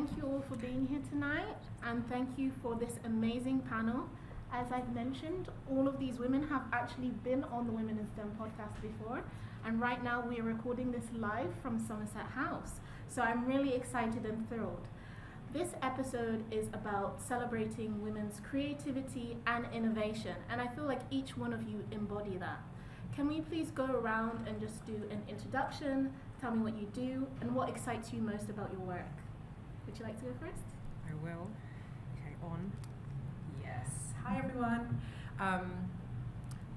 thank you all for being here tonight, and thank you for this amazing panel. As I've mentioned, all of these women have actually been on the Women in STEM podcast before, and right now we are recording this live from Somerset House. So I'm really excited and thrilled. This episode is about celebrating women's creativity and innovation, and I feel like each one of you embody that. Can we please go around and just do an introduction, tell me what you do, and what excites you most about your work? Would you like to go first? I will. Okay, on. Yes. Hi everyone.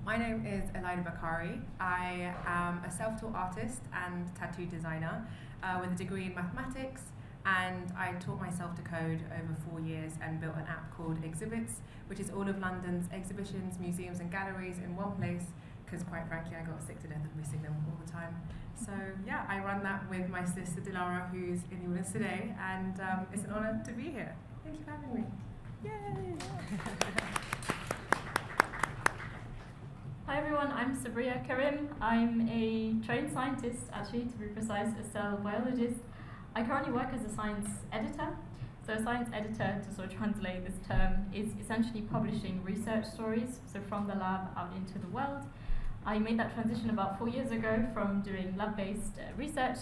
My name is İlayda Bakare. I am a self-taught artist and tattoo designer with a degree in mathematics, and I taught myself to code over 4 years and built an app called Exhibits, which is all of London's exhibitions, museums and galleries in one place, because quite frankly I got sick to death of missing them all the time. So yeah, I run that with my sister Dilara, who's in the audience today, and it's an honour to be here. Thank you for having me. Yay! Hi everyone, I'm Sabrya Carim. I'm a trained scientist, actually, to be precise, a cell biologist. I currently work as a science editor. So a science editor, to sort of translate this term, is essentially publishing research stories, so from the lab out into the world. I made that transition about 4 years ago from doing lab-based research,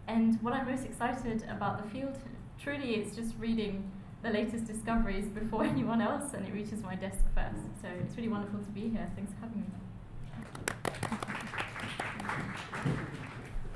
and what I'm most excited about the field, truly, it's just reading the latest discoveries before anyone else, and it reaches my desk first. So it's really wonderful to be here. Thanks for having me.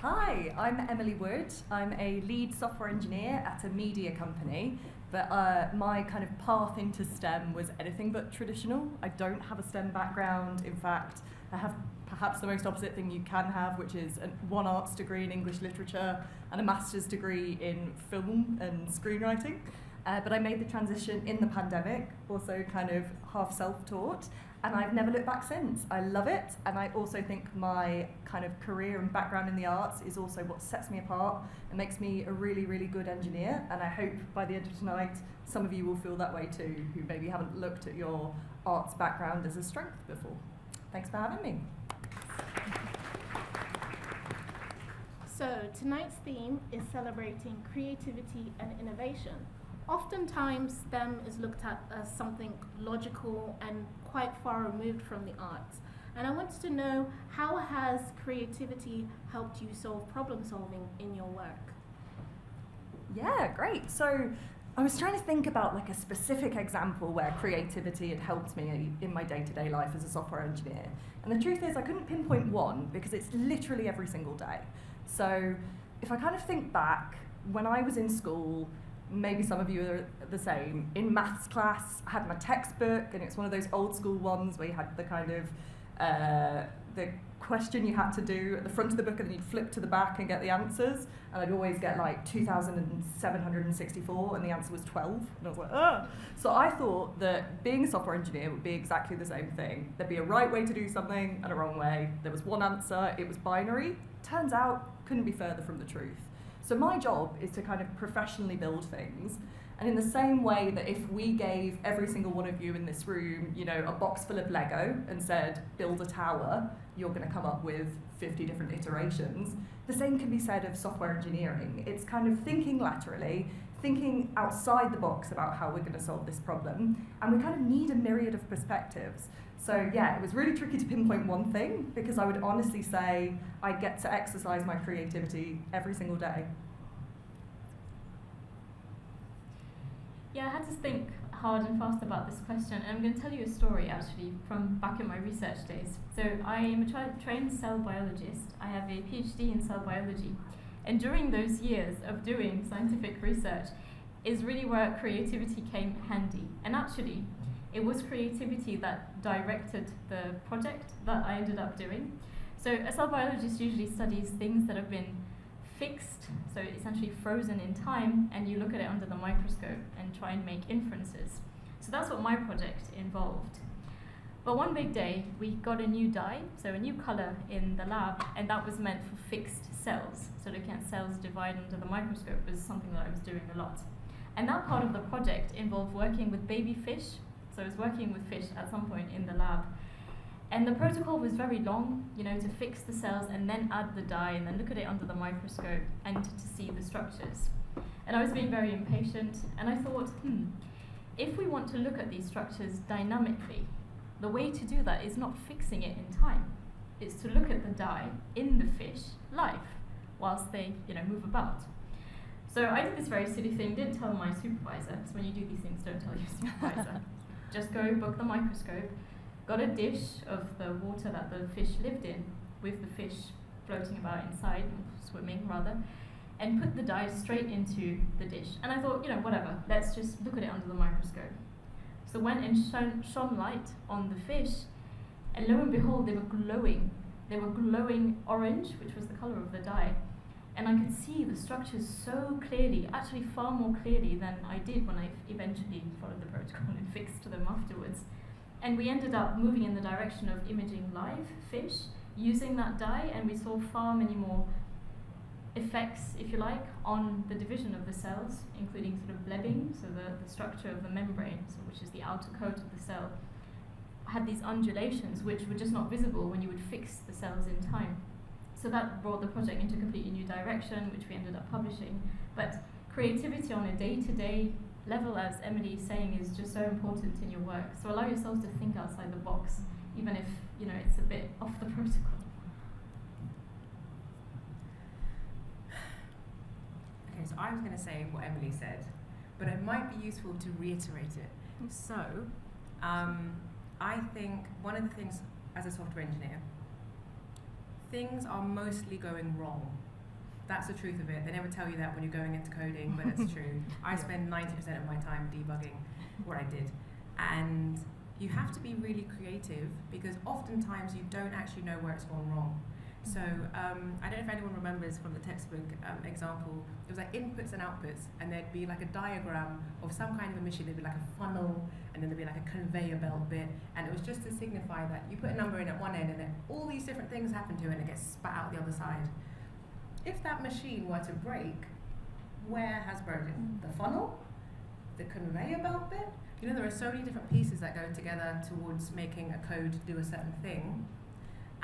Hi, I'm Emily Wood. I'm a lead software engineer at a media company, but my kind of path into STEM was anything but traditional. I don't have a STEM background. In fact, I have perhaps the most opposite thing you can have, which is one arts degree in English literature and a master's degree in film and screenwriting. But I made the transition in the pandemic, also kind of half self-taught, and I've never looked back since. I love it, and I also think my kind of career and background in the arts is also what sets me apart and makes me a really, really good engineer, and I hope by the end of tonight some of you will feel that way too, who maybe haven't looked at your arts background as a strength before. Thanks for having me. So tonight's theme is celebrating creativity and innovation. Oftentimes, STEM is looked at as something logical and quite far removed from the arts. And I wanted to know, how has creativity helped you solve problem solving in your work? Yeah, great. So I was trying to think about like a specific example where creativity had helped me in my day-to-day life as a software engineer. And the truth is I couldn't pinpoint one because it's literally every single day. So if I kind of think back, when I was in school, maybe some of you are the same. In maths class, I had my textbook, and it's one of those old school ones where you had the kind of the question you had to do at the front of the book, and then you'd flip to the back and get the answers. And I'd always get like 2,764, and the answer was 12. And I was like, ah! So I thought that being a software engineer would be exactly the same thing. There'd be a right way to do something and a wrong way. There was one answer, it was binary. Turns out, couldn't be further from the truth. So my job is to kind of professionally build things. And in the same way that if we gave every single one of you in this room, you know, a box full of Lego and said, build a tower, you're going to come up with 50 different iterations. The same can be said of software engineering. It's kind of thinking laterally, thinking outside the box about how we're going to solve this problem. And we kind of need a myriad of perspectives. So yeah, it was really tricky to pinpoint one thing, because I would honestly say I get to exercise my creativity every single day. Yeah, I had to think hard and fast about this question, and I'm going to tell you a story actually from back in my research days. So I am a trained cell biologist. I have a PhD in cell biology, and during those years of doing scientific research is really where creativity came handy. And actually, it was creativity that directed the project that I ended up doing. So a cell biologist usually studies things that have been fixed, so essentially frozen in time, and you look at it under the microscope and try and make inferences. So that's what my project involved. But one big day, we got a new dye, so a new color in the lab, and that was meant for fixed cells. So looking at cells divide under the microscope was something that I was doing a lot. And that part of the project involved working with baby fish. So I was working with fish at some point in the lab. And the protocol was very long, you know, to fix the cells and then add the dye and then look at it under the microscope and to see the structures. And I was being very impatient, and I thought, if we want to look at these structures dynamically, the way to do that is not fixing it in time. It's to look at the dye in the fish live, whilst they, move about. So I did this very silly thing, didn't tell my supervisor, because when you do these things, don't tell your supervisor. Just go book the microscope, got a dish of the water that the fish lived in, with the fish floating about inside, swimming rather, and put the dye straight into the dish. And I thought, whatever, let's just look at it under the microscope. So went and shone light on the fish, and lo and behold, they were glowing. They were glowing orange, which was the colour of the dye. And I could see the structures so clearly, actually far more clearly than I did when I eventually followed the protocol and fixed them afterwards. And we ended up moving in the direction of imaging live fish using that dye, and we saw far many more effects, if you like, on the division of the cells, including sort of blebbing, so the structure of the membrane, so which is the outer coat of the cell, had these undulations which were just not visible when you would fix the cells in time. So that brought the project into a completely new direction, which we ended up publishing. But creativity on a day-to-day level, as Emily is saying, is just so important in your work. So allow yourselves to think outside the box, even if it's a bit off the protocol. Okay, so I was going to say what Emily said, but it might be useful to reiterate it. So, I think one of the things as a software engineer, things are mostly going wrong. That's the truth of it. They never tell you that when you're going into coding, but it's true. I spend 90% of my time debugging what I did. And you have to be really creative, because oftentimes you don't actually know where it's gone wrong. So I don't know if anyone remembers from the textbook example, it was like inputs and outputs, and there'd be like a diagram of some kind of a machine. There'd be like a funnel, and then there'd be like a conveyor belt bit, and it was just to signify that you put a number in at one end, and then all these different things happen to it, and it gets spat out the other side. If that machine were to break, where has broken? The funnel? The conveyor belt bit? There are so many different pieces that go together towards making a code do a certain thing.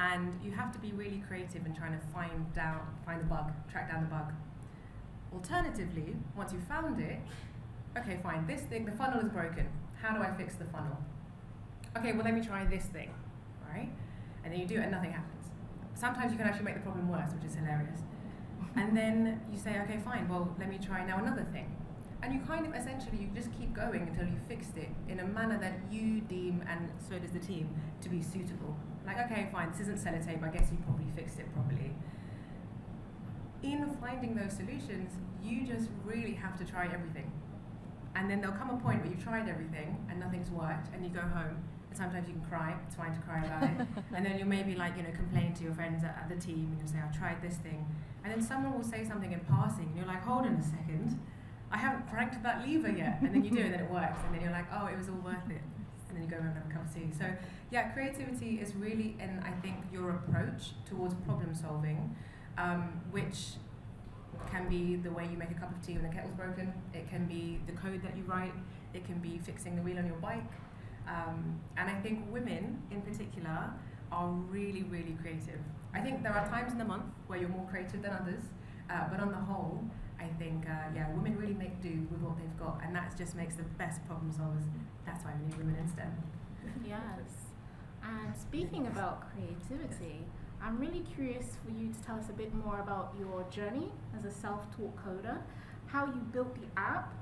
And you have to be really creative in trying to find the bug, track down the bug. Alternatively, once you've found it, okay, fine, this thing, the funnel is broken. How do I fix the funnel? Okay, well, let me try this thing, right? And then you do it and nothing happens. Sometimes you can actually make the problem worse, which is hilarious. And then you say, okay, fine, well, let me try now another thing. And you kind of essentially, you just keep going until you fixed it in a manner that you deem, and so does the team, to be suitable. Like, okay, fine, this isn't sellotape, I guess you probably fixed it properly. In finding those solutions, you just really have to try everything. And then there'll come a point where you've tried everything and nothing's worked, and you go home, and sometimes you can cry, it's fine to cry about it. And then you'll maybe complain to your friends at the team, and you'll say, I tried this thing. And then someone will say something in passing, and you're like, hold on a second, I haven't cranked that lever yet. And then you do, and then it works, and then you're like, oh, it was all worth it. And then you go home and have a cup of tea. So yeah, creativity is really in, I think, your approach towards problem solving, which can be the way you make a cup of tea when the kettle's broken. It can be the code that you write. It can be fixing the wheel on your bike. And I think women, in particular, are really, really creative. I think there are times in the month where you're more creative than others, but on the whole, I think, women really make do with what they've got, and that just makes the best problem solvers. That's why we need women in STEM. Yes. And speaking about creativity, I'm really curious for you to tell us a bit more about your journey as a self-taught coder, how you built the app,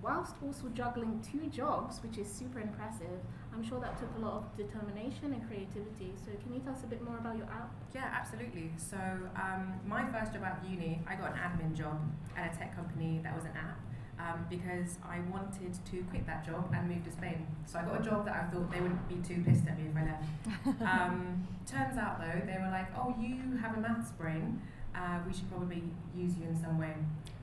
whilst also juggling 2 jobs, which is super impressive. I'm sure that took a lot of determination and creativity. So can you tell us a bit more about your app? Yeah, absolutely. So my first job out of uni, I got an admin job at a tech company that was an app, because I wanted to quit that job and move to Spain. So I got a job that I thought they wouldn't be too pissed at me if I left. Turns out though, they were like, oh, you have a maths brain, we should probably use you in some way.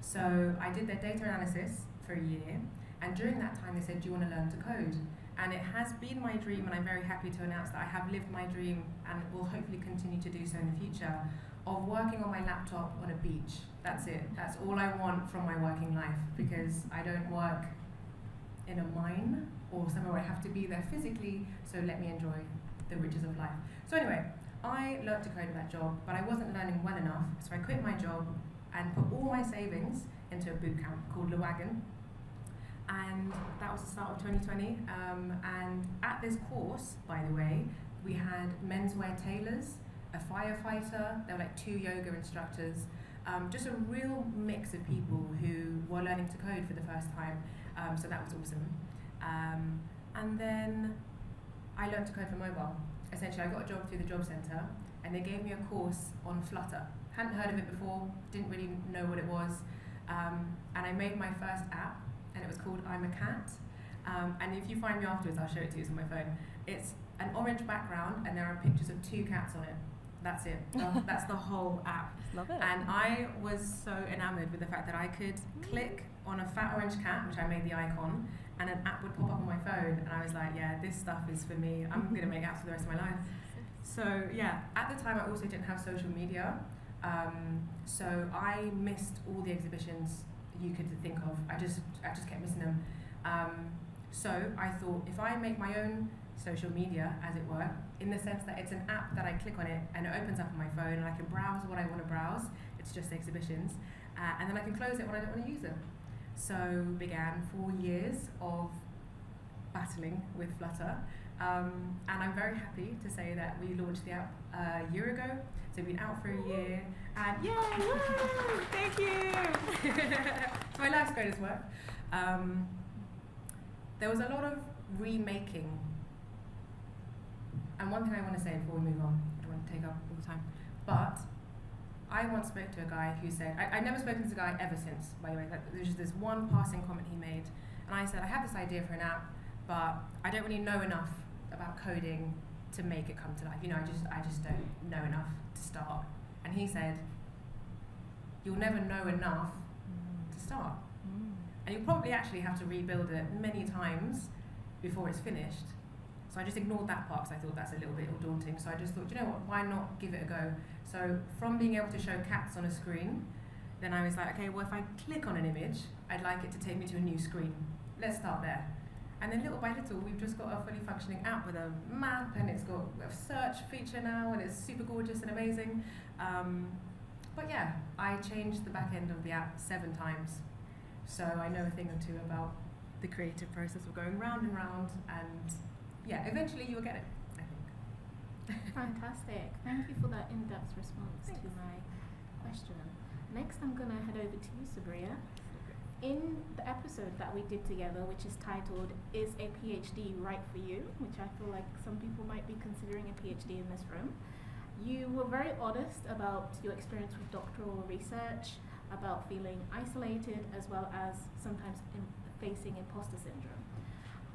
So I did their data analysis for a year, and during that time they said, do you want to learn to code? And it has been my dream, and I'm very happy to announce that I have lived my dream, and will hopefully continue to do so in the future, of working on my laptop on a beach. That's it. That's all I want from my working life, because I don't work in a mine or somewhere where I have to be there physically, so let me enjoy the riches of life. So anyway, I learned to code at that job, but I wasn't learning well enough, so I quit my job and put all my savings into a boot camp called Le Wagon. And that was the start of 2020. And at this course, by the way, we had menswear tailors, a firefighter, there were like 2 yoga instructors, just a real mix of people who were learning to code for the first time. So that was awesome. And then I learned to code for mobile. Essentially, I got a job through the job centre, and they gave me a course on Flutter. Hadn't heard of it before, didn't really know what it was, and I made my first app, and it was called I'm a Cat. And if you find me afterwards, I'll show it to you. It's on my phone. It's an orange background, and there are pictures of 2 cats on it. That's it. That's the whole app. Love it. And I was so enamored with the fact that I could click on a fat orange cat, which I made the icon, and an app would pop up on my phone, and I was like, yeah, this stuff is for me. I'm going to make apps for the rest of my life. So yeah, at the time I also didn't have social media, so I missed all the exhibitions you could think of. I just kept missing them. So I thought, if I make my own social media, as it were, in the sense that it's an app that I click on it and it opens up on my phone and I can browse what I want to browse, it's just exhibitions, and then I can close it when I don't want to use them. So began 4 years of battling with Flutter, and I'm very happy to say that we launched the app a year ago. So we've been out for a year, and yay! Woo! Thank you! My life's greatest work. There was a lot of remaking. And one thing I want to say before we move on, I don't want to take up all the time, but I once spoke to a guy who said, I've never spoken to this guy ever since, by the way, there's just this one passing comment he made, and I said, I have this idea for an app, but I don't really know enough about coding to make it come to life. You know, I just don't know enough to start. And he said, you'll never know enough to start. And you'll probably actually have to rebuild it many times before it's finished. So I just ignored that part because I thought that's a little bit daunting. So I just thought, you know what, why not give it a go? So from being able to show cats on a screen, then I was like, okay, well, if I click on an image, I'd like it to take me to a new screen. Let's start there. And then little by little, we've just got a fully functioning app with a map, and it's got a search feature now, and it's super gorgeous and amazing. But yeah, I changed the back end of the app 7 times. So I know a thing or two about the creative process of going round and round, and yeah, eventually you'll get it, I think. Fantastic. Thank you for that in-depth response to my question. Next, I'm going to head over to you, Sabrya. In the episode that we did together, which is titled, Is a PhD Right for You? Which I feel like some people might be considering a PhD in this room, you were very honest about your experience with doctoral research, about feeling isolated, as well as sometimes facing imposter syndrome.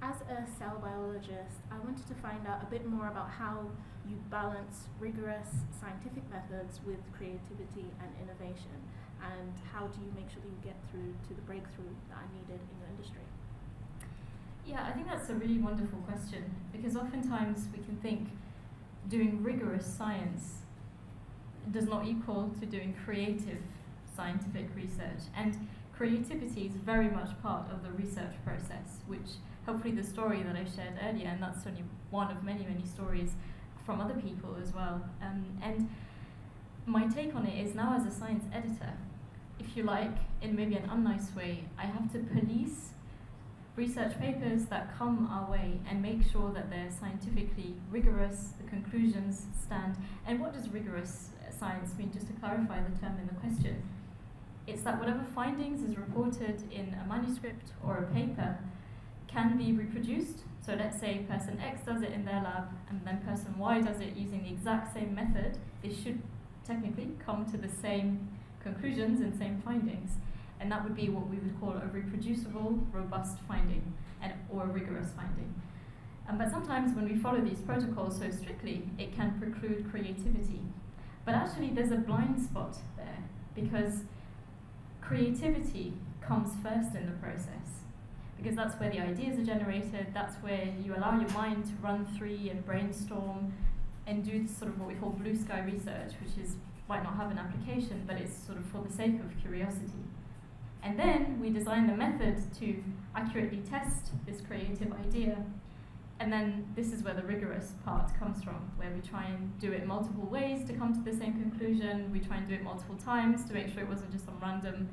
As a cell biologist, I wanted to find out a bit more about how you balance rigorous scientific methods with creativity and innovation, and how do you make sure that you get through to the breakthrough that are needed in your industry? Yeah, I think that's a really wonderful question, because oftentimes we can think doing rigorous science does not equal to doing creative scientific research, and creativity is very much part of the research process, which hopefully the story that I shared earlier, and that's only one of many, many stories from other people as well. And my take on it is, now as a science editor, if you like, in maybe an unnice way, I have to police research papers that come our way and make sure that they're scientifically rigorous, the conclusions stand. And what does rigorous science mean? Just to clarify the term in the question, it's that whatever findings is reported in a manuscript or a paper can be reproduced. So let's say person X does it in their lab, and then person Y does it using the exact same method. They should technically come to the same conclusions and same findings. And that would be what we would call a reproducible, robust finding, or a rigorous finding. But sometimes when we follow these protocols so strictly, it can preclude creativity. But actually there's a blind spot there, because creativity comes first in the process, because that's where the ideas are generated, that's where you allow your mind to run free and brainstorm and do sort of what we call blue sky research, which is might not have an application, but it's sort of for the sake of curiosity. And then we design the method to accurately test this creative idea. And then this is where the rigorous part comes from, where we try and do it multiple ways to come to the same conclusion. We try and do it multiple times to make sure it wasn't just some random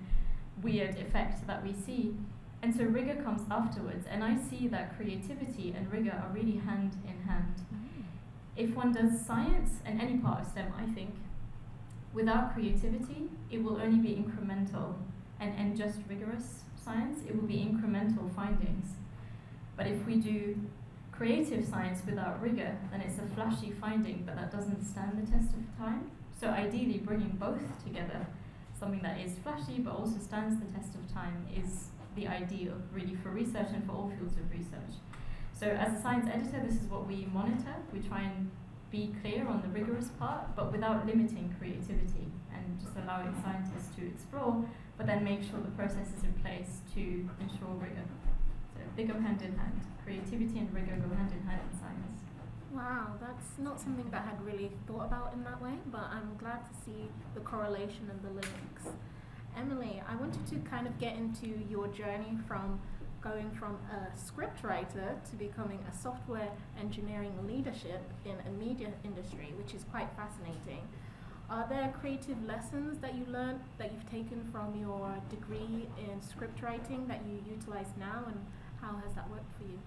weird effect that we see. And so rigor comes afterwards, and I see that creativity and rigor are really hand in hand. If one does science, and any part of STEM, I think, without creativity, it will only be incremental, and just rigorous science, it will be incremental findings. But if we do creative science without rigor, then it's a flashy finding, but that doesn't stand the test of time. So ideally, bringing both together, something that is flashy but also stands the test of time, is the ideal, really, for research and for all fields of research. So as a science editor, this is what we monitor. We try and be clear on the rigorous part, but without limiting creativity, and just allowing scientists to explore, but then make sure the process is in place to ensure rigor. So they go hand in hand. Creativity and rigor go hand in hand in science. Wow, that's not something that I had really thought about in that way, but I'm glad to see the correlation and the links. Emily, I wanted to kind of get into your journey from going from a scriptwriter to becoming a software engineering leadership in a media industry, which is quite fascinating. Are there creative lessons that you learned, that you've taken from your degree in scriptwriting that you utilize now, and how has that worked for you?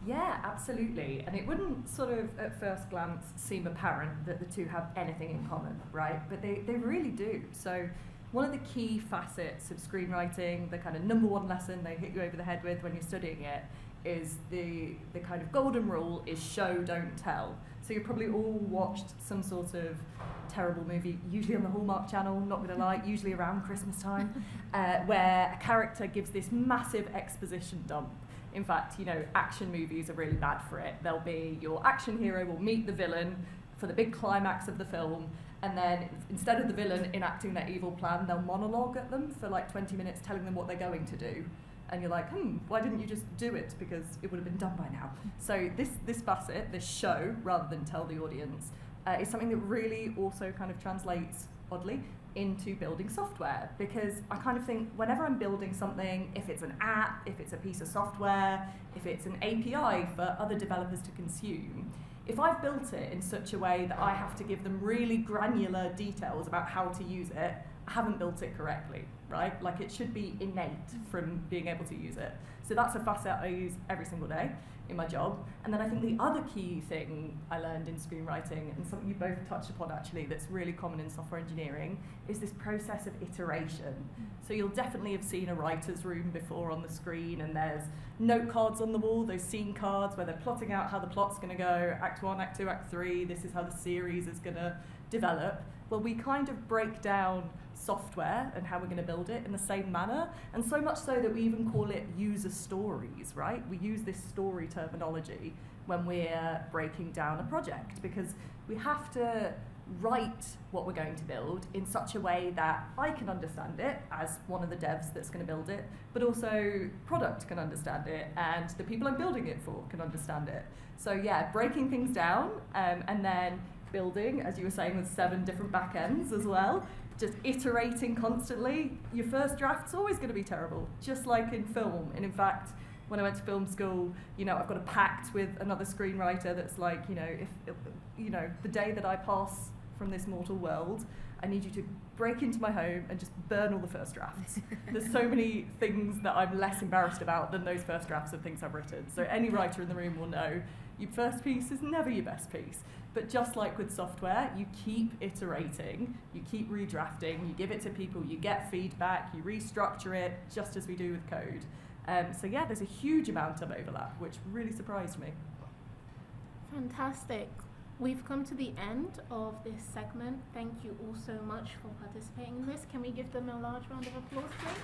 Yeah, absolutely. And it wouldn't sort of at first glance seem apparent that the two have anything in common, right? But they really do. So one of the key facets of screenwriting, the kind of number one lesson they hit you over the head with when you're studying it, is the kind of golden rule is show, don't tell. So you've probably all watched some sort of terrible movie, usually on the Hallmark Channel, not gonna lie, usually around Christmas time, where a character gives this massive exposition dump. In fact, you know, action movies are really bad for it. There'll be your action hero will meet the villain for the big climax of the film, and then instead of the villain enacting their evil plan, they'll monologue at them for like 20 minutes telling them what they're going to do. And you're like, why didn't you just do it? Because it would have been done by now. So this facet, this show, rather than tell the audience, is something that really also kind of translates, oddly, into building software. Because I kind of think whenever I'm building something, if it's an app, if it's a piece of software, if it's an API for other developers to consume, if I've built it in such a way that I have to give them really granular details about how to use it, I haven't built it correctly, right? Like it should be innate from being able to use it. So that's a facet I use every single day in my job. And then I think the other key thing I learned in screenwriting, and something you both touched upon actually that's really common in software engineering, is this process of iteration. So you'll definitely have seen a writer's room before on the screen, and there's note cards on the wall, those scene cards where they're plotting out how the plot's gonna go, act 1, act 2, act 3, this is how the series is gonna develop. Well, we kind of break down software and how we're going to build it in the same manner, and so much so that we even call it user stories, right? We use this story terminology when we're breaking down a project, because we have to write what we're going to build in such a way that I can understand it as one of the devs that's going to build it, but also product can understand it and the people I'm building it for can understand it. So yeah, breaking things down and then building, as you were saying, with 7 different backends as well, just iterating constantly. Your first draft's always going to be terrible, just like in film. And in fact, when I went to film school, you know, I've got a pact with another screenwriter that's like, you know, if you know, the day that I pass from this mortal world, I need you to break into my home and just burn all the first drafts. There's so many things that I'm less embarrassed about than those first drafts of things I've written. So any writer in the room will know your first piece is never your best piece. But just like with software, you keep iterating, you keep redrafting, you give it to people, you get feedback, you restructure it, just as we do with code. So yeah, there's a huge amount of overlap, which really surprised me. Fantastic. We've come to the end of this segment. Thank you all so much for participating in this. Can we give them a large round of applause, please?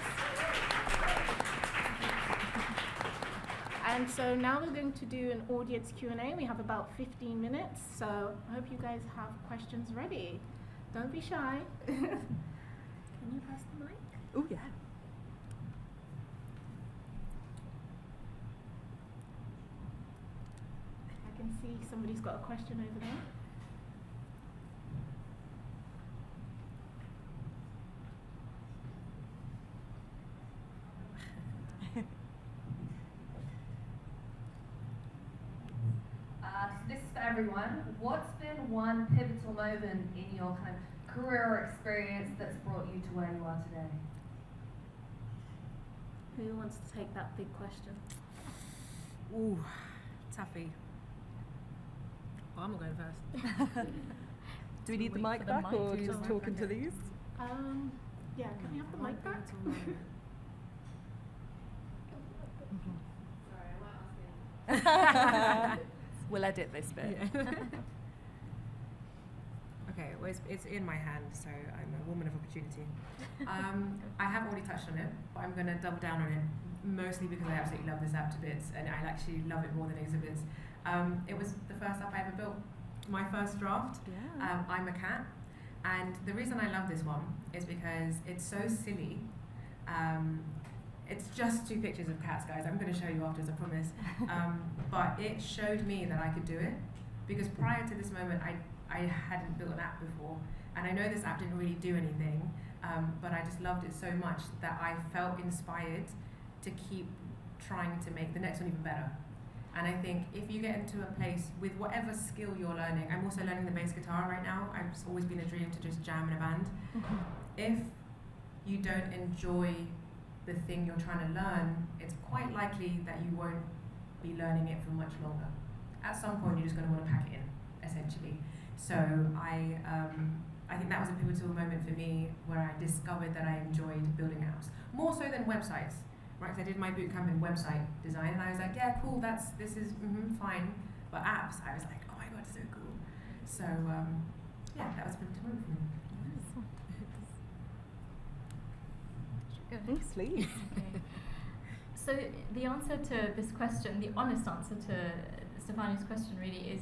And so now we're going to do an audience Q&A. We have about 15 minutes, so I hope you guys have questions ready. Don't be shy. Can you pass the mic? Oh yeah. I can see somebody's got a question over there. So this is for everyone. What's been one pivotal moment in your kind of career or experience that's brought you to where you are today? Who wants to take that big question? Ooh, toughy. Well, I'm not going first. Do we need the Wait mic for the back mic or to just work, talking to okay. these? Yeah, can we have the mic back? Sorry, I might We'll edit this bit. Yeah. Okay, well, it's in my hand, so I'm a woman of opportunity. I have already touched on it, but I'm going to double down on it, mostly because I absolutely love this app to bits, and I actually love it more than exhibits. It was the first app I ever built, my first draft. Yeah. I'm a cat, and the reason I love this one is because it's so silly. It's just 2 pictures of cats, guys. I'm going to show you afterwards, I promise. But it showed me that I could do it, because prior to this moment, I hadn't built an app before, and I know this app didn't really do anything, but I just loved it so much that I felt inspired to keep trying to make the next one even better. And I think if you get into a place with whatever skill you're learning, I'm also learning the bass guitar right now. It's always been a dream to just jam in a band. If you don't enjoy the thing you're trying to learn, it's quite likely that you won't be learning it for much longer. At some point, you're just going to want to pack it in, essentially. So I think that was a pivotal moment for me where I discovered that I enjoyed building apps more so than websites. Right, 'cause I did my bootcamp in website design, and I was like, yeah, cool, this is fine. But apps, I was like, oh my god, so cool. So yeah, that was a pivotal moment for me. Yes, please. Okay. So the answer to this question, the honest answer to Stefani's question really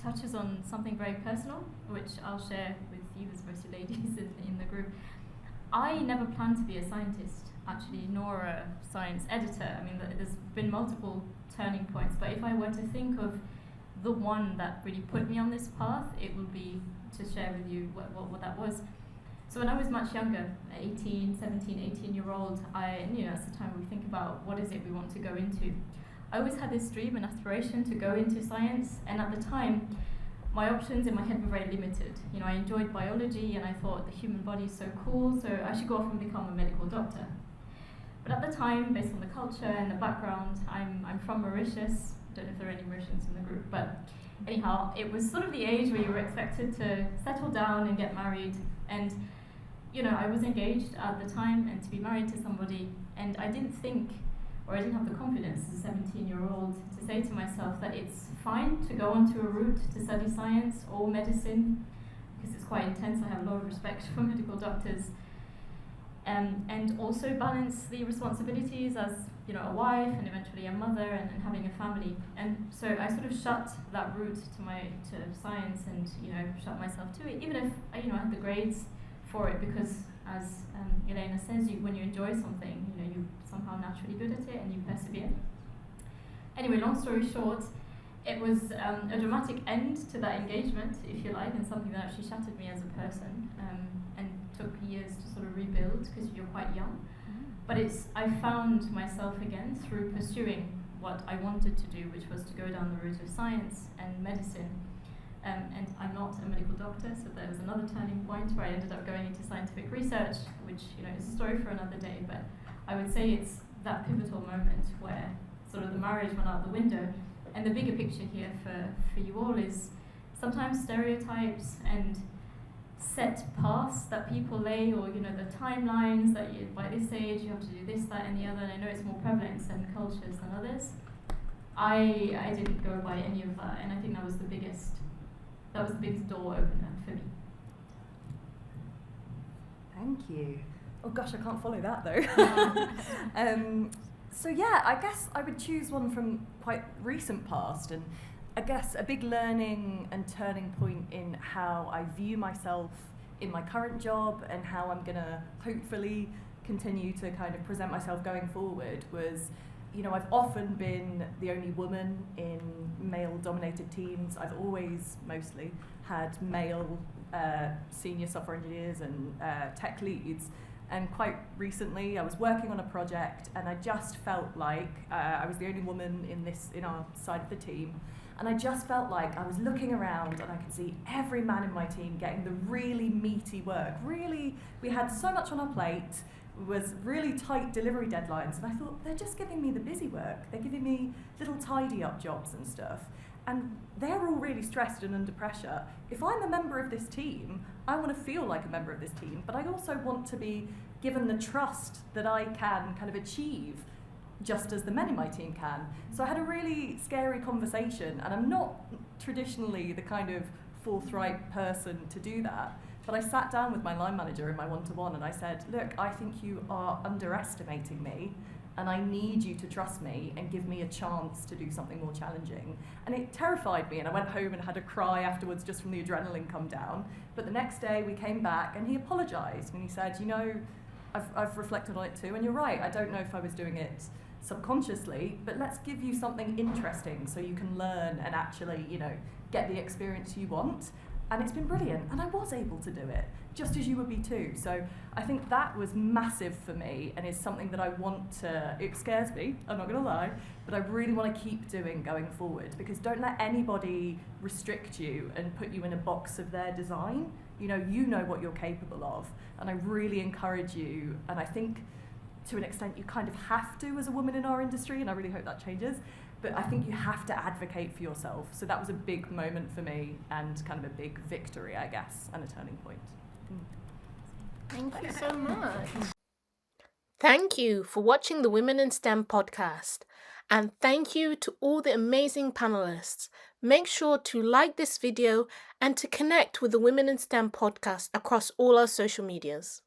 touches on something very personal, which I'll share with you as mostly ladies in the group. I never planned to be a scientist, actually, nor a science editor. I mean, there's been multiple turning points, but if I were to think of the one that really put me on this path, it would be to share with you what that was. So when I was much younger, 18-year-old, that's the time we think about what is it we want to go into. I always had this dream and aspiration to go into science, and at the time, my options in my head were very limited. I enjoyed biology, and I thought the human body is so cool, so I should go off and become a medical doctor. But at the time, based on the culture and the background, I'm from Mauritius. I don't know if there are any Mauritians in the group, but anyhow, it was sort of the age where you were expected to settle down and get married, and I was engaged at the time and to be married to somebody, and I didn't think, or I didn't have the confidence as a 17-year-old to say to myself that it's fine to go onto a route to study science or medicine, because it's quite intense. I have a lot of respect for medical doctors, and also balance the responsibilities as a wife and eventually a mother and having a family. And so I sort of shut that route to science and shut myself to it, even if I had the grades for it, because as Elena says, when you enjoy something, you're somehow naturally good at it and you persevere. Anyway, long story short, it was a dramatic end to that engagement, if you like, and something that actually shattered me as a person, and took years to sort of rebuild because you're quite young. But I found myself again through pursuing what I wanted to do, which was to go down the route of science and medicine. And I'm not a medical doctor, so there was another turning point where I ended up going into scientific research, which is a story for another day. But I would say it's that pivotal moment where sort of the marriage went out the window. And the bigger picture here for you all is sometimes stereotypes and set paths that people lay, or the timelines that by this age you have to do this, that, and the other. And I know it's more prevalent in certain cultures than others. I didn't go by any of that, and I think that was the biggest door opener for me. Thank you. Oh gosh, I can't follow that though. So yeah, I guess I would choose one from quite recent past, and I guess a big learning and turning point in how I view myself in my current job and how I'm gonna hopefully continue to kind of present myself going forward was, I've often been the only woman in male-dominated teams. I've always mostly had male senior software engineers and tech leads. And quite recently, I was working on a project, and I just felt like I was the only woman in our side of the team. And I just felt like I was looking around, and I could see every man in my team getting the really meaty work. Really, we had so much on our plate. was really tight delivery deadlines, and I thought, they're just giving me the busy work. They're giving me little tidy up jobs and stuff. And they're all really stressed and under pressure. If I'm a member of this team, I want to feel like a member of this team, but I also want to be given the trust that I can kind of achieve just as the men in my team can. So I had a really scary conversation, and I'm not traditionally the kind of forthright person to do that, but I sat down with my line manager in my one-to-one and I said, look, I think you are underestimating me, and I need you to trust me and give me a chance to do something more challenging. And it terrified me, and I went home and had a cry afterwards just from the adrenaline come down. But the next day we came back and he apologised, and he said, you know, I've reflected on it too, and you're right, I don't know if I was doing it subconsciously, but let's give you something interesting so you can learn and actually, you know, get the experience you want. And it's been brilliant, and I was able to do it, just as you would be too. So I think that was massive for me, and is something that I want to, it scares me, I'm not gonna lie, but I really want to keep doing going forward, because don't let anybody restrict you and put you in a box of their design. You know what you're capable of, and I really encourage you, and I think to an extent you kind of have to as a woman in our industry, and I really hope that changes, but I think you have to advocate for yourself. So that was a big moment for me, and kind of a big victory, I guess, and a turning point. Thank you so much. Thank you for watching the Women in STEM podcast, and thank you to all the amazing panelists. Make sure to like this video and to connect with the Women in STEM podcast across all our social medias.